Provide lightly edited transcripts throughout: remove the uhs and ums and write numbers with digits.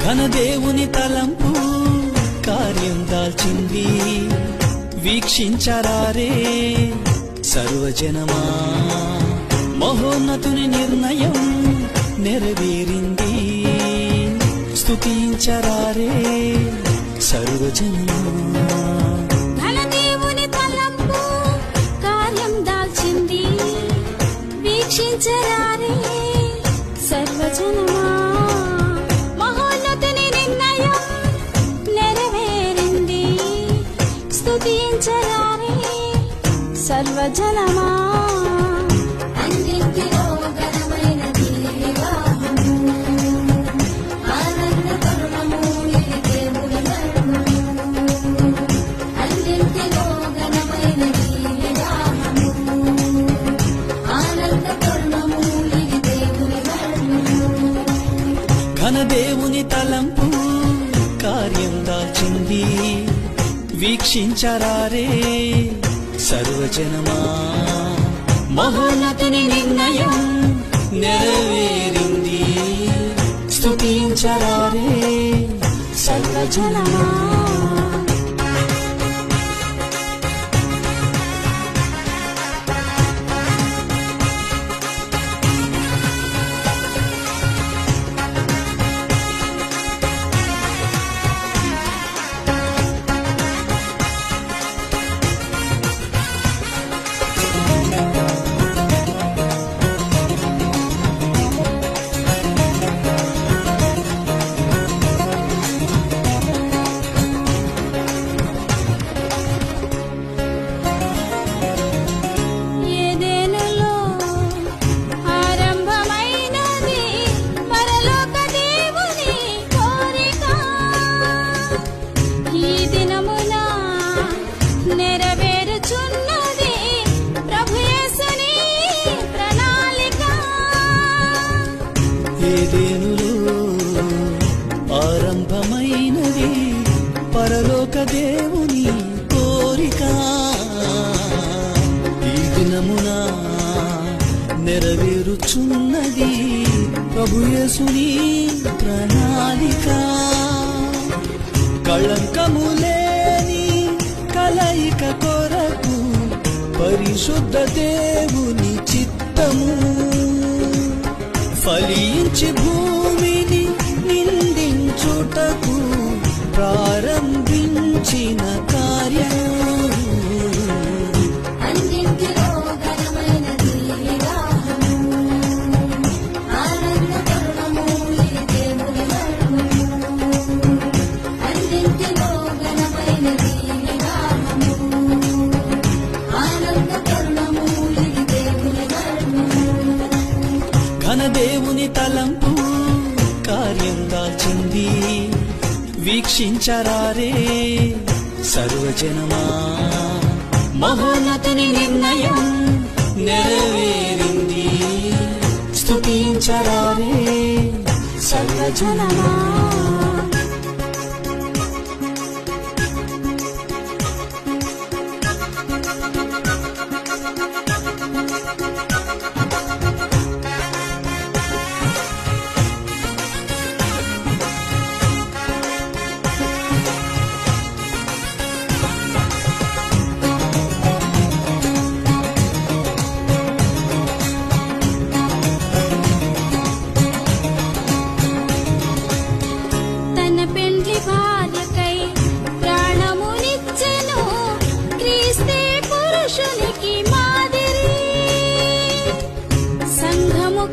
ఘనదేవుని తలంపు కార్యం దాల్చింది, వీక్షించరారే సర్వజనమా. మహోన్నతుని నిర్ణయం నెరవేరింది, స్తుతించరారే సర్వజనమా. ఘనదేవుని తలంపు కార్యం దాల్చింది, వీక్షించరారే సర్వజనమా. మహోన్నతుని నిర్ణయం నెరవేరింది, స్తుతించరారే సర్వజనమా. ఘనదేవుని తలంపు కార్యం దాల్చింది, వీక్షించరారే సర్వజనమా. మహోన్నతుని నిర్ణయం నెరవేరింది, స్తుతించరారే సర్వజనమా. ఏదెనులో ఆరంభమైనది పరలోక దేవుని కోరిక, ఈ దినమున నెరవేరుచున్నది ప్రభు యేసుని ప్రణాళిక. కళంకము లేని కలయిక కొరకు పరిశుద్ధ దేవుని చిత్తము, ఫలించి భూమిని నిందించుటకు ప్రారంభించిన కార్యం. ఘనదేవుని తలంపు కార్యం దాల్చింది, వీక్షించరారే సర్వజనమా. మహోన్నతుని నిర్ణయం నెరవేరింది, స్తుతించరారే సర్వజనమా.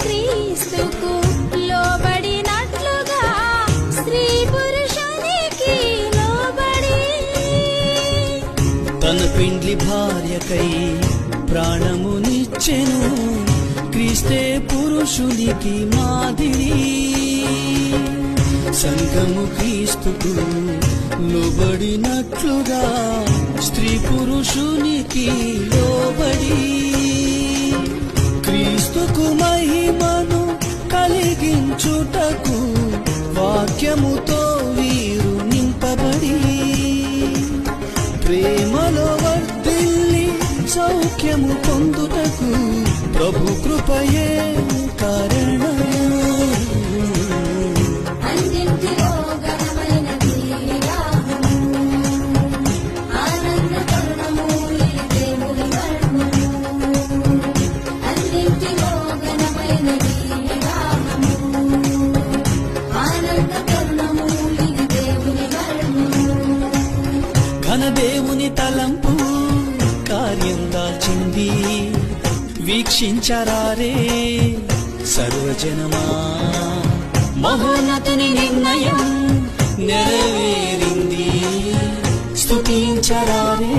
క్రీస్తుకు లోబడినట్లుగా స్త్రీ పురుషునికి లోబడి, తన పెండ్లి భార్యకై ప్రాణమునిచ్చెను, క్రీస్తే పురుషునికి మాదిరి. సంఘము క్రీస్తుకు లోబడినట్లుగా స్త్రీ పురుషునికి లోబడి, క్రీస్తుకు మహిమను కలిగించుటకు వాక్యముతో వీరు నింపబడి, ప్రేమలో వర్ధిల్లి సౌఖ్యము పొందుటకు ప్రభు కృపయే కారణము. ఘన దేవుని తలంపు కార్యం దాల్చింది, వీక్షించరారే సర్వజనమా. మహోన్నతుని నిర్ణయం నెరవేరింది, స్తుతించరారే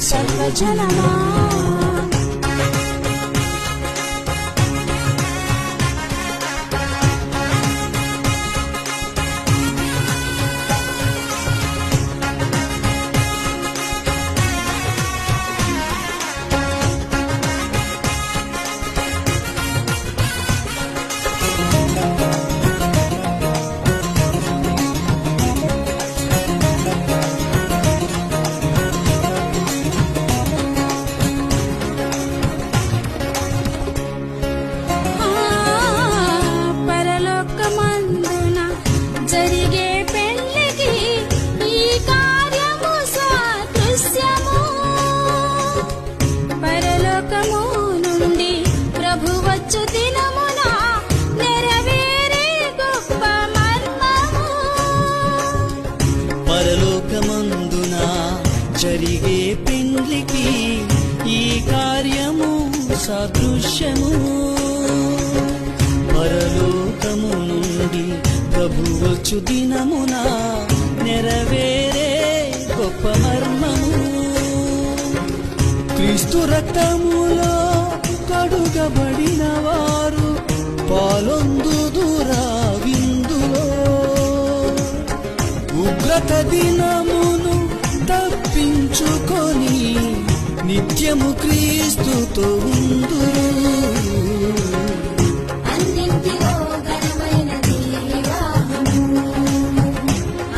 సర్వజనమా. పరలోకమందున జరిగే పెళ్ళికి ఈ కార్యము సాదృశ్యము. పరలోకము నుండి ప్రభు వచ్చు దినమున నెరవేరే గొప్ప మర్మము. పరలోకమందున జరిగే పెండ్లికి ఈ కార్యము సాదృశ్యము. పరలోకము నుండి ప్రభు వచ్చు దినమున నెరవేరే గొప్ప మర్మము. క్రీస్తు రక్తములో కడుగబడిన వారు పాలొందుదురా విందులో. ఉగ్రత దినమును తప్పించుకొని నిత్యము క్రీస్తుతో ఉందురు. అన్నింటిలో ఘనమైనది వివాహము,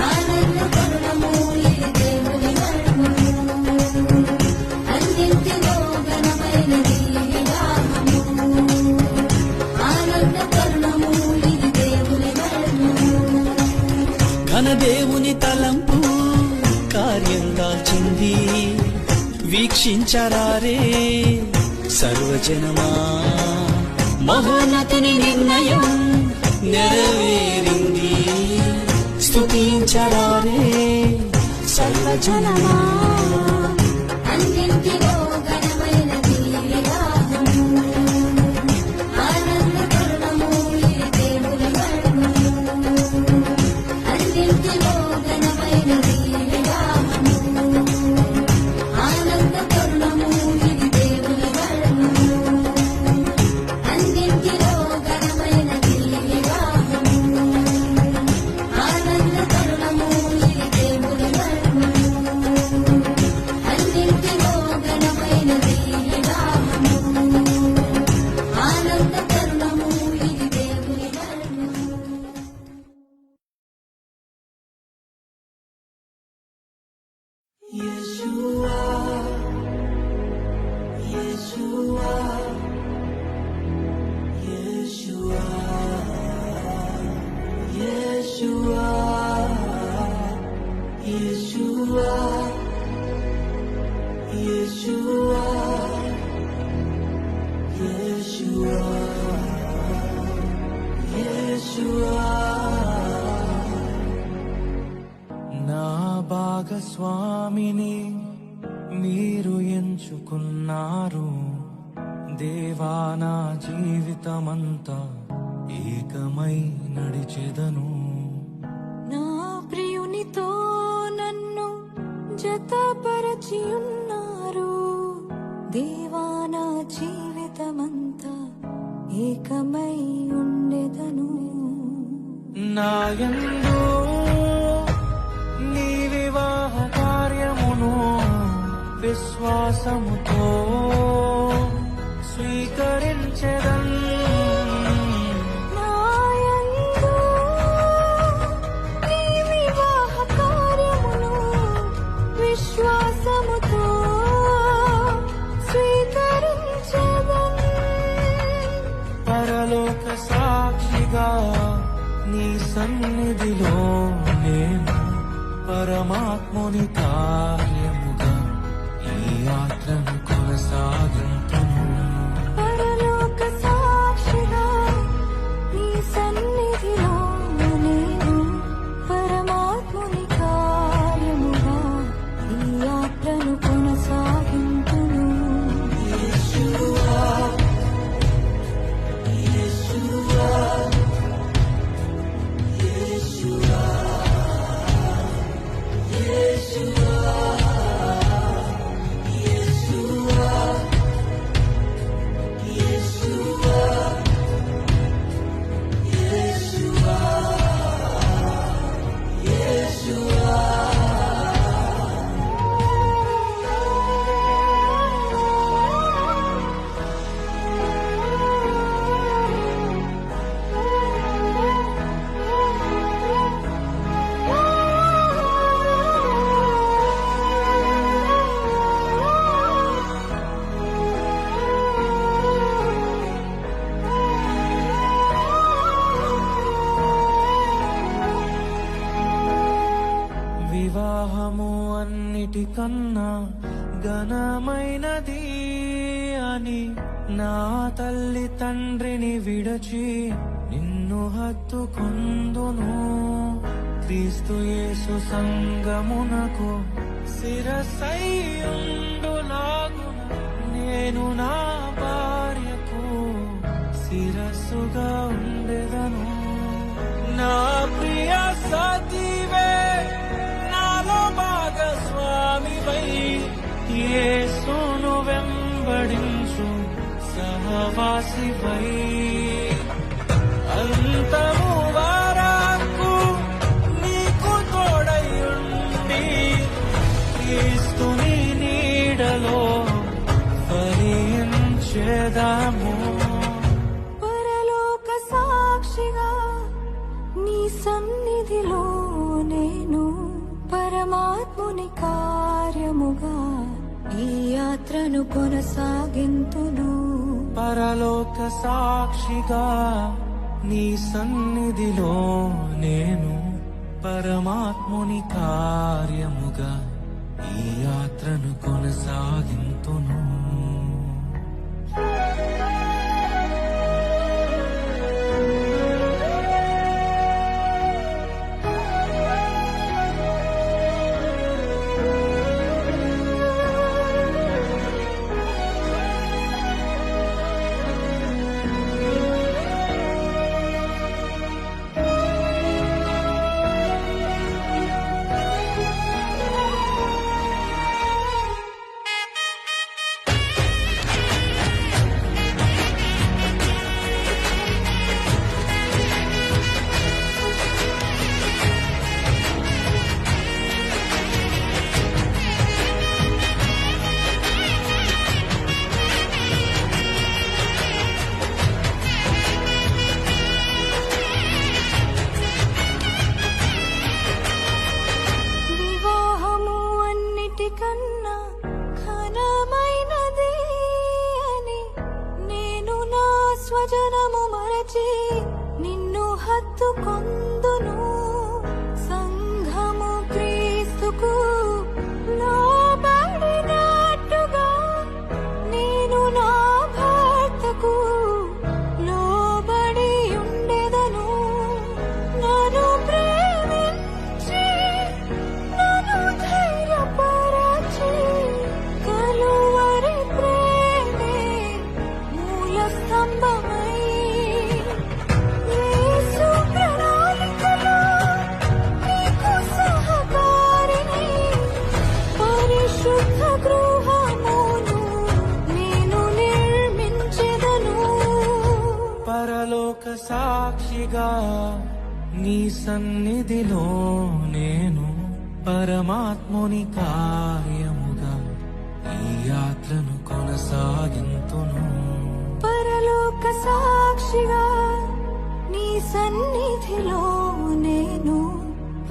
ఆనంద కరుణము ఇది దేవుని మర్మము. అన్నింటిలో ఘనమైనది వివాహము, ఆనంద కరుణము ఇది దేవుని మర్మము. ఘన దేవుని తలంపు కార్యం దాల్చింది, వీక్షించరారే సర్వజనమా. మహోన్నతుని నిర్ణయం నెరవేరింది, స్తుతించరారే సర్వజనమా. అన్నింటిలో ఘనమైనది వివాహము, ఆనంద కరుణము ఇది దేవుని మర్మము. అన్నింటిలో ఘనమైనది వివాహము, ఆనంద కరుణము ఇది దేవుని మర్మము. అన్నింటిలో ఘనమైనది వివాహము, ఆనంద కరుణము ఇది దేవుని మర్మము. అన్నింటిలో ఘనమైనది వివాహము, ఆనంద కరుణము ఇది దేవుని మర్మము. Yeshua, Yeshua, Yeshua, Yeshua, Yeshua, Yeshua, Yeshua, Yeshua. నా భాగస్వామిని మీరు ఎంచుకున్నారు దేవా. నా జీవితమంతా ఏకమై నడిచెదను. నా ప్రియునితో నన్ను జతపరచి ఉన్నారు దేవా. నా జీవితమంతా ఏకమై ఉండెదను. నాయందు నీ వివాహ కార్యమును విశ్వాసముతో స్వీకరించెదన్. నాయందు నీ వివాహ కార్యమును విశ్వాసముతో స్వీకరించెదన్. పరలోక సాక్షిగా నీ సన్నిధిలో నేను పరమాత్ముని కార్యముగా ఈ యాత్రను కొనసాగింతును. పరలోక సాక్షిగా నీ సన్నిధిలో నేను పరమాత్ముని కార్యముగా అన్నిటికన్నా ఘనమైనది అని నా తల్లి తండ్రిని విడచి నిన్ను హత్తుకొందును. క్రీస్తు యేసు సంగమునకు శిరస్సైయుండులాగున నేను నా భార్యకు శిరస్సుగా ఉండెదను. నా ప్రియ సతీవే నాలో భాగస్వామివై యేసును వెంబడించు సహవాసివై అంతము వరకు నీకు తోడయుండి క్రీస్తుని నీడలో ఫలించెదము. పరలోక సాక్షిగా నీ సన్నిధిలో నేను పరమాత్ముని కార్యముగా ఈ యాత్రను కొనసాగింతును. పరలోక సాక్షిగా నీ సన్నిధిలో నేను పరమాత్ముని కార్యముగా ఈ యాత్రను కొనసాగింతును. వివాహము అన్నిటికన్నా ఘనమైనది అని నేను నా స్వజనము మరచి నిన్ను హత్తుకొందును. సంఘము క్రీస్తుకు లోబడినట్టుగా నేను నా భర్తకు లోబడి ఉండెదను. నన్ను ప్రేమించి నన్ను ధైర్యపరచి కలువరి ప్రేమే మూల స్తంభమై యేసు ప్రణాళికలో నీకు సహకారిని పరిశుద్ధ గృహమును నేను నిర్మించెదను. పరలోక సాక్షిగా నీ సన్నిధిలో నేను పరమాత్ముని కార్యముగా ఈ యాత్రను కొనసాగింతును. పరలోక సాక్షిగా నీ సన్నిధిలో నేను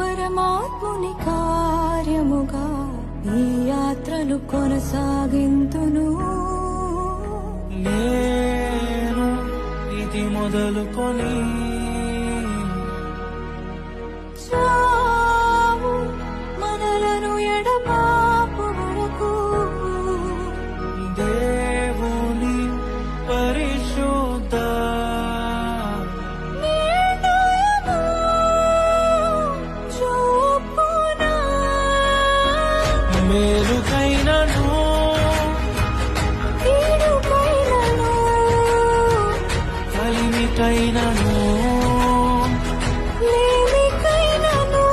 పరమాత్ముని కార్యముగా ఈ యాత్రను కొనసాగింతును. నేను ఇది మొదలుకొని చావు మనలను ఎడబాపు వరకు దేవుని పరిశుద్ధ నిర్ణయము చూపున మేలుకైనను కీడుకైనను కలిమికైనను లేమికైనను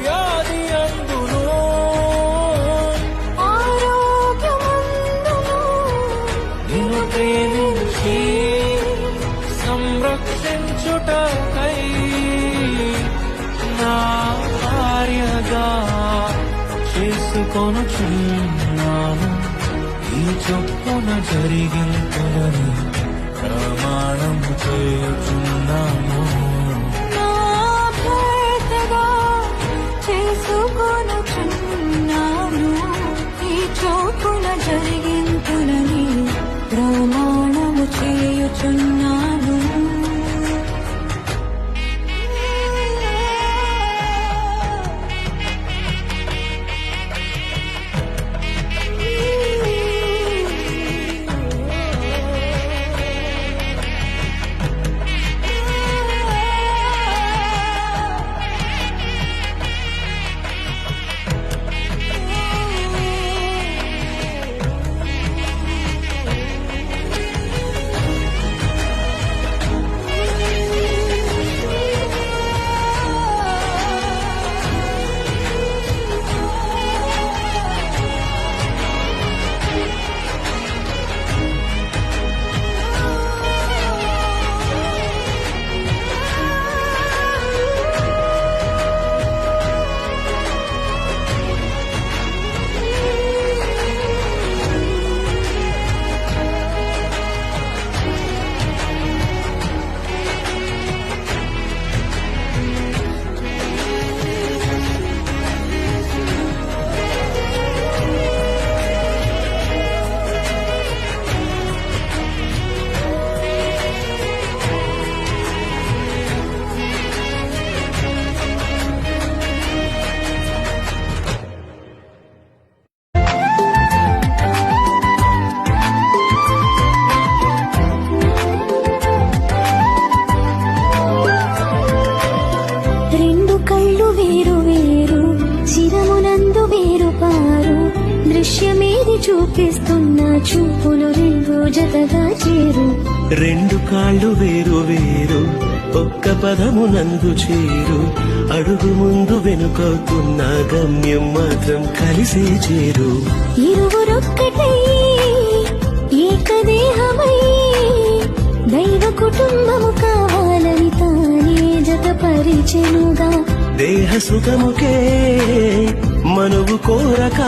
వ్యాధి అందును ఆరోగ్యమందును నిన్ను ప్రేమించి సంరక్షించుటకై నా భార్యగా చేసుకొనుచున్నాను. ఈ చొప్పున జరిగింపులని ప్రమాణము చేయుచున్నాను. నా భర్తగా చేసుకొనుచున్నాను. ఈ చోపున జరిగింపునని ప్రమాణము చేయుచున్నాను. చూపిస్తున్న చూపులు రెండు జతగా చేరు. రెండు కాళ్ళు వేరు వేరు ఒక్క పదము నందు చేరు. అడుగు ముందు వెనుకవుతున్న గమ్యం మాత్రం కలిసే చేరు. ఇరువురొక్కటై ఏకదేహమై దైవ కుటుంబము కావాలని తానే జతపరిచెనుగా. దేహ సుఖముకే మనువు కోరక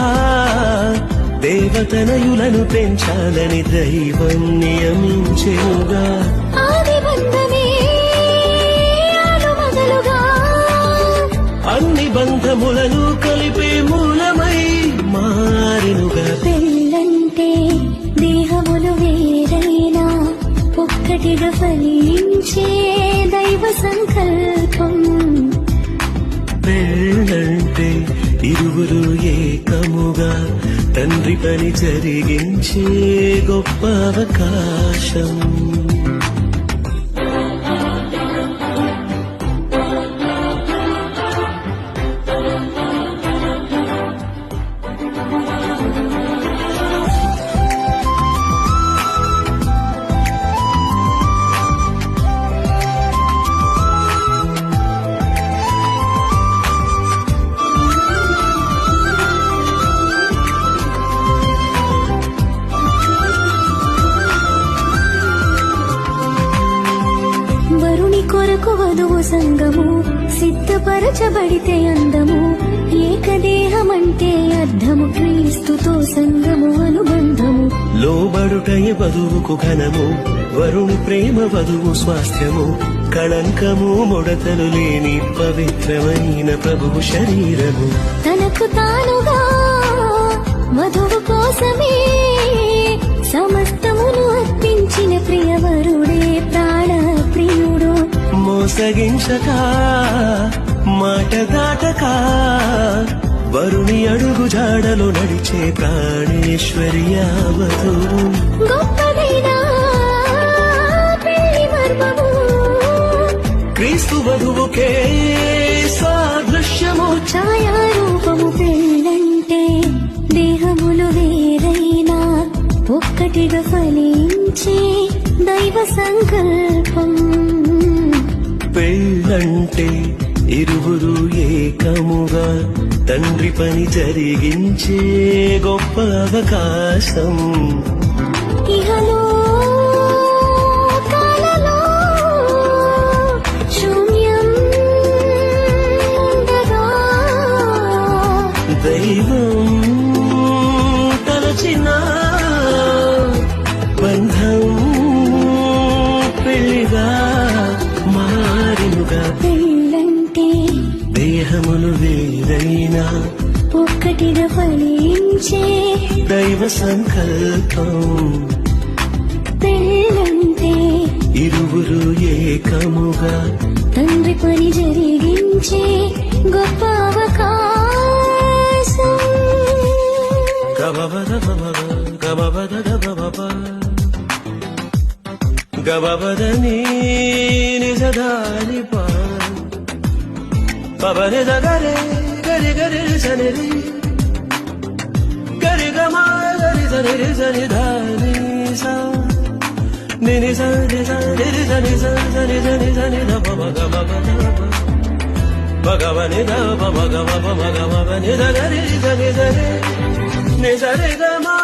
దేవతనయులను పెంచాలని దైవం నియమించెనుగా. ఆది బంధమే ఆలుమగలుగా అన్ని బంధములను కలిపే మూలమై మారినుగా. పెళ్ళంటే దేహములు వేరైనా ఒక్కటిగా ఫలించే దైవ సంకల్పం. పెళ్ళంటే ఇరువురు ఏకముగా తండ్రి పని జరిగించే గొప్ప అవకాశం. వరుని కొరకు వధువు సంగము సిద్ధపరచబడితే అందము. ఏకదేహమంటే అర్థము క్రీస్తుతో సంగము అనుబంధము. లోబడుటయ వధువుకు ఘనము వరుణి ప్రేమ వధువు స్వాస్థ్యము. కళంకము ముడతలు లేని పవిత్రమైన ప్రభువు శరీరము. తనకు తానుగా వధువు కోసమే సమస్తమును అర్పించిన ప్రియవరుడే ప్రాణ ప్రియుడు. మోసగించక మాట దాటక వరుణి అడుగు జాడలో నడిచే ప్రాణేశ్వర్య వధువు. గొప్పదైన పెళ్లి మర్మము క్రీస్తు వధువుకే సాదృశ్యము. ఛాయారూపము. పెళ్ళంటే దేహములు వేరైనా ఒక్కటిగా ఫలించే దైవ సంకల్పం. పెళ్ళంటే ఇరువురు ఏకముగా తండ్రి పని జరిగించే గొప్ప అవకాశం. ఇహలో కాలలో శూన్యం ఉండగా దైవం తలచిన బంధం పెళ్లిగా మారినుగా. పెళ్ళంటే దేహములు వేరైనా ఒక్కటిగా ఫలించే దైవ సంకల్పం. పెళ్ళంటే ఇరువురు ఏకముగా తండ్రి పని జరిగించే గొప్ప అవకాశం. గబబద బబబ గబబద గబబబ గబబద నీ నిజదాని పా పబని దగరే గరి గరి సనిరి గరి గమా గరి సనిరి సని ధాని సా నిని సని సని సని సని సని సని ద బబ గబబ భగవని ద బబ గబబ మగమని ద గరి సని సని ని సరి గమా